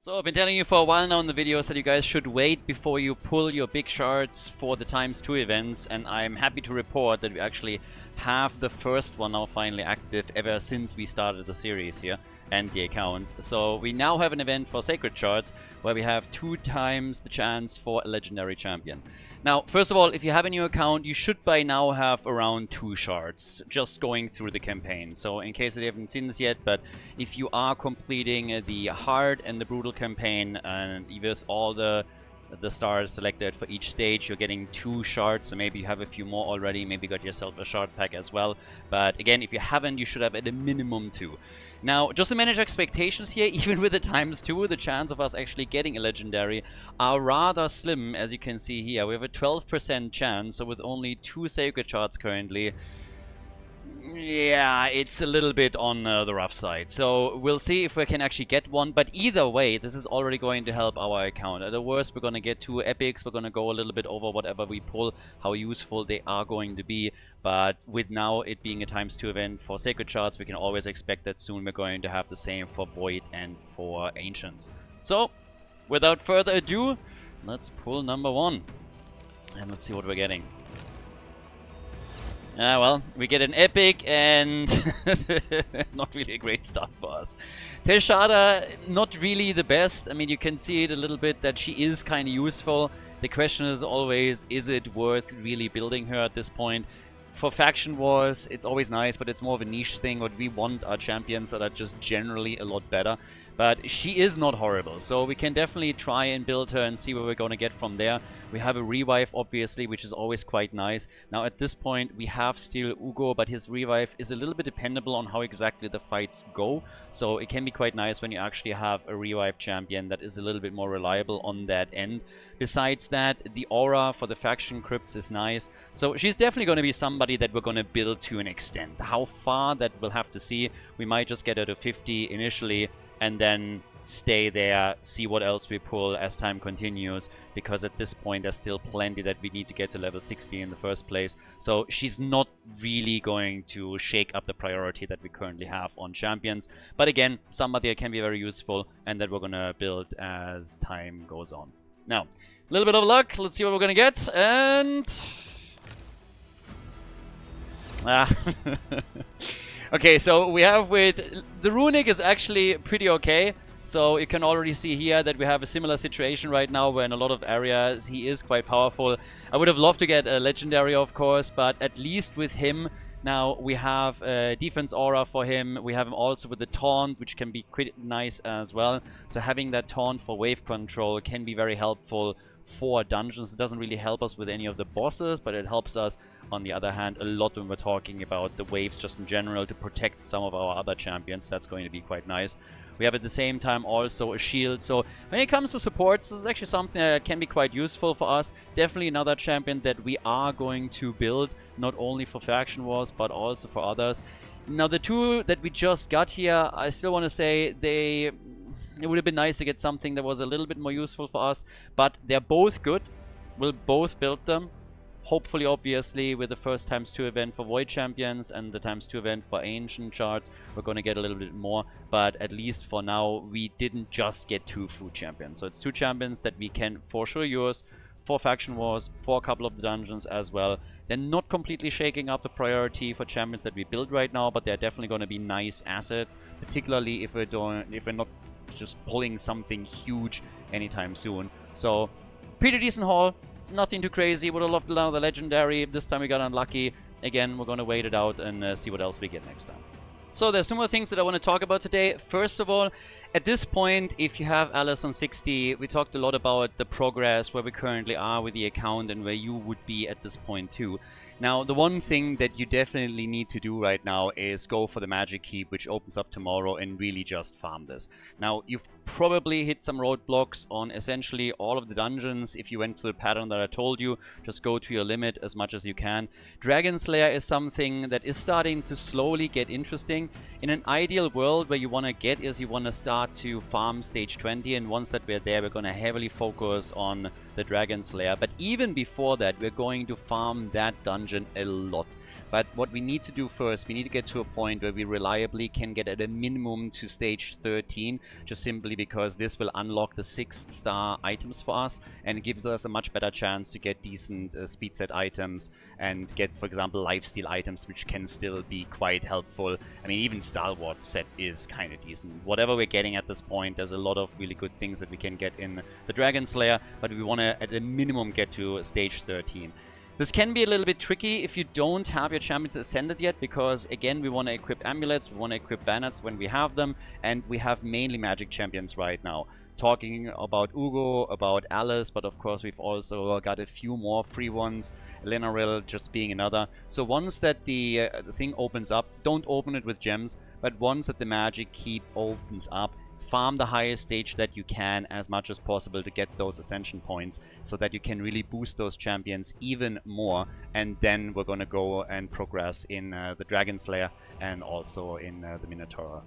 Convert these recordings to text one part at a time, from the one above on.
So I've been telling you for a while now in the videos that you guys should wait before you pull your big shards for the ×2 events, and I'm happy to report that we actually have the first one now finally active ever since we started the series here and the account. So we now have an event for Sacred Shards where we have 2 times the chance for a legendary champion. Now, first of all, if you have a new account, you should by now have around 2 shards just going through the campaign. So in case you haven't seen this yet, but if you are completing the hard and the brutal campaign and with all the stars selected for each stage, you're getting 2 shards. So maybe you have a few more already, maybe got yourself a shard pack as well. But again, if you haven't, you should have at a minimum 2. Now, just to manage expectations here, even with the ×2, the chance of us actually getting a legendary are rather slim, as you can see here. We have a 12% chance, so with only 2 Sacred Shards currently, yeah, it's a little bit on the rough side. So we'll see if we can actually get one, but either way, this is already going to help our account. At the worst, we're going to get 2 epics, we're going to go a little bit over whatever we pull, how useful they are going to be. But with now it being a ×2 event for Sacred Shards, we can always expect that soon we're going to have the same for Void and for Ancients. So, without further ado, let's pull number 1. And let's see what we're getting. Well, we get an epic and not really a great start for us. Teshada, not really the best. I mean, you can see it a little bit that she is kind of useful. The question is always, is it worth really building her at this point? For Faction Wars, it's always nice, but it's more of a niche thing. What we want are champions that are just generally a lot better. But she is not horrible, so we can definitely try and build her and see where we're going to get from there. We have a revive, obviously, which is always quite nice. Now, at this point, we have still Ugo, but his revive is a little bit dependable on how exactly the fights go. So it can be quite nice when you actually have a revive champion that is a little bit more reliable on that end. Besides that, the aura for the faction crypts is nice. So she's definitely going to be somebody that we're going to build to an extent. How far, that we'll have to see. We might just get her to 50 initially, and then stay there, see what else we pull as time continues, because at this point there's still plenty that we need to get to level 60 in the first place. So she's not really going to shake up the priority that we currently have on champions. But again, somebody that can be very useful and that we're going to build as time goes on. Now, a little bit of luck, let's see what we're going to get, and... Okay, so we have with... The Runic is actually pretty okay. So you can already see here that we have a similar situation right now where in a lot of areas he is quite powerful. I would have loved to get a legendary, of course, but at least with him, now we have a defense aura for him. We have him also with the taunt, which can be quite nice as well. So having that taunt for wave control can be very helpful for dungeons. It doesn't really help us with any of the bosses, but it helps us, on the other hand, a lot when we're talking about the waves just in general to protect some of our other champions. That's going to be quite nice. We have at the same time also a shield. So when it comes to supports, this is actually something that can be quite useful for us. Definitely another champion that we are going to build, not only for Faction Wars, but also for others. Now, the 2 that we just got here, I still want to say it would have been nice to get something that was a little bit more useful for us, but they're both good. We'll both build them. Hopefully, obviously, with the first ×2 event for Void Champions and the ×2 event for Ancient Shards, we're going to get a little bit more. But at least for now, we didn't just get 2 Food Champions. So it's 2 champions that we can for sure use for Faction Wars, for a couple of the dungeons as well. They're not completely shaking up the priority for champions that we build right now, but they're definitely going to be nice assets, particularly if we're not just pulling something huge anytime soon. So, pretty decent haul. Nothing too crazy. Would have loved another legendary. This time we got unlucky. Again, we're going to wait it out and see what else we get next time. So there's 2 more things that I want to talk about today. First of all, at this point, if you have Alice on 60, we talked a lot about the progress, where we currently are with the account and where you would be at this point too. Now, the one thing that you definitely need to do right now is go for the Magic Keep, which opens up tomorrow, and really just farm this. Now, you've probably hit some roadblocks on essentially all of the dungeons. If you went through the pattern that I told you, just go to your limit as much as you can. Dragon Slayer is something that is starting to slowly get interesting. In an ideal world, where you want to get is you want to start to farm stage 20, and once that we're there, we're going to heavily focus on the Dragon Slayer. But even before that, we're going to farm that dungeon a lot. But what we need to do first, we need to get to a point where we reliably can get at a minimum to stage 13, just simply because this will unlock the 6-star items for us, and it gives us a much better chance to get decent speed set items and get, for example, lifesteal items, which can still be quite helpful. I mean, even Stalwart set is kind of decent. Whatever we're getting at this point, there's a lot of really good things that we can get in the Dragon Slayer, but we want to, at a minimum, get to stage 13. This can be a little bit tricky if you don't have your champions ascended yet, because again, we want to equip amulets, we want to equip banners when we have them, and we have mainly magic champions right now. Talking about Ugo, about Alice, but of course we've also got a few more free ones, Lenaril just being another. So once that the thing opens up, don't open it with gems, but once that the magic keep opens up, farm the highest stage that you can as much as possible to get those ascension points so that you can really boost those champions even more, and then we're going to go and progress in the Dragon Slayer and also in the Minotaur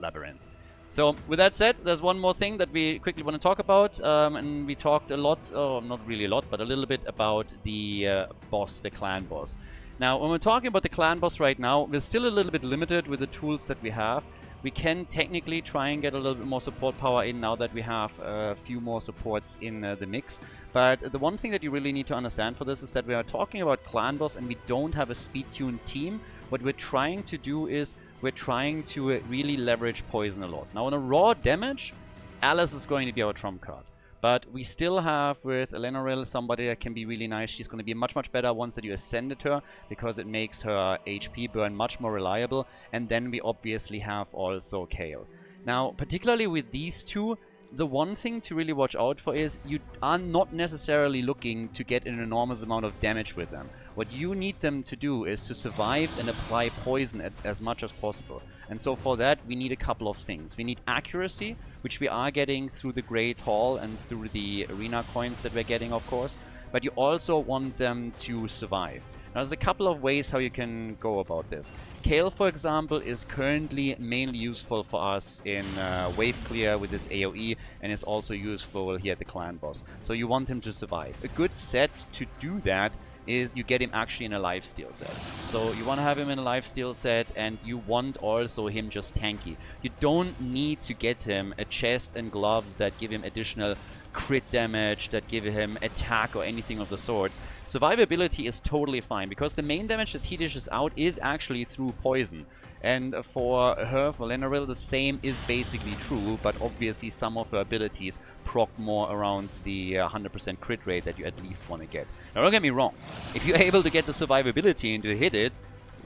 Labyrinth. So with that said, there's one more thing that we quickly want to talk about, and we talked a lot, not really a lot, but a little bit about the boss, the clan boss. Now when we're talking about the clan boss right now, we're still a little bit limited with the tools that we have. We can technically try and get a little bit more support power in now that we have a few more supports in the mix. But the one thing that you really need to understand for this is that we are talking about clan boss and we don't have a speed tuned team. What we're trying to do is we're trying to really leverage poison a lot. Now on a raw damage, Alice is going to be our trump card. But we still have with Lenaril somebody that can be really nice. She's going to be much better once that you ascended her, because it makes her HP burn much more reliable. And then we obviously have also Kale. Now, particularly with these two, the one thing to really watch out for is you are not necessarily looking to get an enormous amount of damage with them. What you need them to do is to survive and apply poison as much as possible. And so for that, we need a couple of things. We need accuracy, which we are getting through the Great Hall and through the arena coins that we're getting, of course. But you also want them to survive. Now, there's a couple of ways how you can go about this. Kale, for example, is currently mainly useful for us in wave clear with his AoE, and is also useful here at the clan boss. So you want him to survive. A good set to do that is you get him actually in a lifesteal set. So you want to have him in a lifesteal set, and you want also him just tanky. You don't need to get him a chest and gloves that give him additional crit damage, that give him attack or anything of the sorts. Survivability is totally fine, because the main damage that he dishes out is actually through poison. And for her, for Lenaril, the same is basically true, but obviously some of her abilities proc more around the 100% crit rate that you at least want to get. Now don't get me wrong, if you're able to get the survivability and to hit it,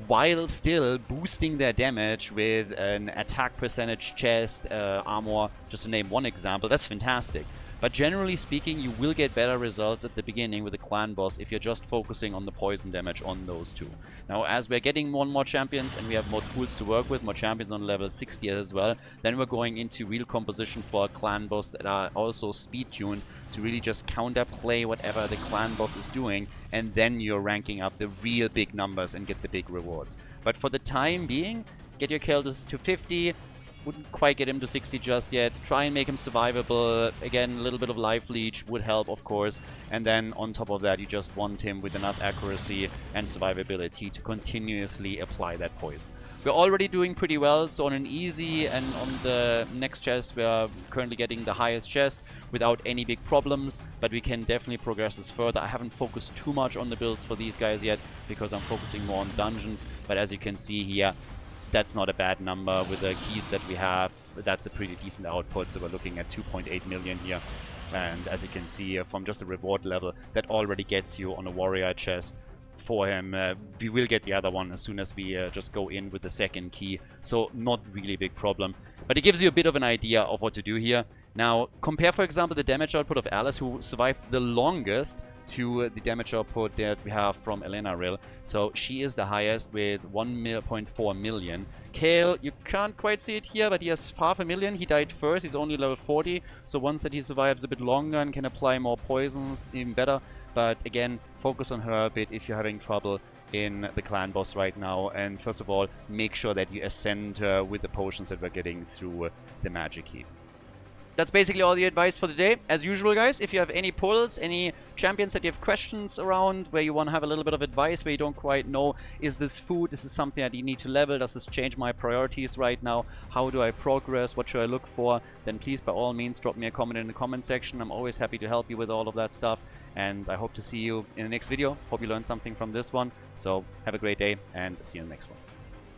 while still boosting their damage with an attack percentage, chest, armor, just to name one example, that's fantastic. But generally speaking, you will get better results at the beginning with the clan boss if you're just focusing on the poison damage on those two. Now, as we're getting more champions and we have more tools to work with, more champions on level 60 as well, then we're going into real composition for a clan boss that are also speed tuned to really just counterplay whatever the clan boss is doing, and then you're ranking up the real big numbers and get the big rewards. But for the time being, get your kill to 50. Wouldn't quite get him to 60 just yet. Try and make him survivable. Again, a little bit of life leech would help, of course. And then on top of that, you just want him with enough accuracy and survivability to continuously apply that poison. We're already doing pretty well, so on an easy and on the next chest, we are currently getting the highest chest without any big problems, but we can definitely progress this further. I haven't focused too much on the builds for these guys yet, because I'm focusing more on dungeons, but as you can see here, that's not a bad number with the keys that we have. That's a pretty decent output, so we're looking at 2.8 million here. And as you can see from just the reward level, that already gets you on a warrior chest for him. We will get the other one as soon as we just go in with the second key, so not really a big problem. But it gives you a bit of an idea of what to do here. Now, compare, for example, the damage output of Alice, who survived the longest, to the damage output that we have from Lenaril. So she is the highest with 1.4 million. Kale, you can't quite see it here, but he has 500,000. He died first. He's only level 40. So once that he survives a bit longer and can apply more poisons, even better. But again, focus on her a bit if you're having trouble in the clan boss right now. And first of all, make sure that you ascend her with the potions that we're getting through the magic key. That's basically all the advice for the day. As usual, guys, if you have any pulls, any champions that you have questions around, where you want to have a little bit of advice, where you don't quite know, is this food, is this something that you need to level, does this change my priorities right now, how do I progress, what should I look for, then please by all means drop me a comment in the comment section. I'm always happy to help you with all of that stuff, and I hope to see you in the next video. Hope you learned something from this one. So have a great day and see you in the next one.